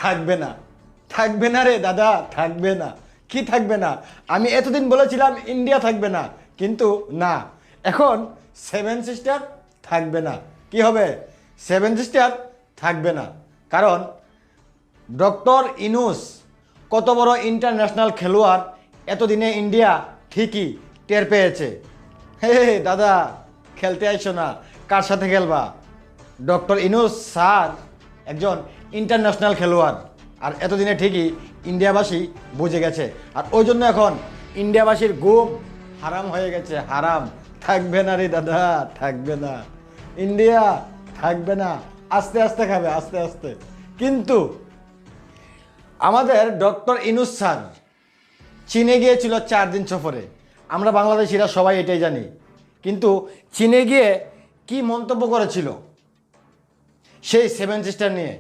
থাকবে না, থাকবে না রে দাদা, থাকবে না। কি থাকবে না? আমি এতদিন বলেছিলাম ইন্ডিয়া থাকবে না, কিন্তু না, এখন সেভেন সিস্টার থাকবে না। কি হবে? সেভেন সিস্টার থাকবে না, কারণ ডক্টর ইনুস কত বড় ইন্টারন্যাশনাল খেলোয়াড় এতদিনে ইন্ডিয়া ঠিকই টের পেয়েছে। হে দাদা, খেলতে আইসো না, কার সাথে খেলবা? ডক্টর ইনুস স্যার একজন ইন্টারন্যাশনাল খেলোয়াড়, আর এতদিনে ঠিকই ইন্ডিয়াবাসী বুঝে গেছে। আর ওই জন্য এখন ইন্ডিয়াবাসীর ঘুম হারাম হয়ে গেছে, হারাম। থাকবে না রে দাদা, থাকবে না, ইন্ডিয়া থাকবে না। আস্তে আস্তে খাবে, আস্তে আস্তে। কিন্তু আমাদের ডক্টর ইনুস স্যার চীনে গিয়েছিল 4 দিন সফরে, আমরা বাংলাদেশিরা সবাই এটাই জানি। কিন্তু চীনে গিয়ে কি মন্তব্য করেছিল সেই সেভেন সিস্টার নিয়ে?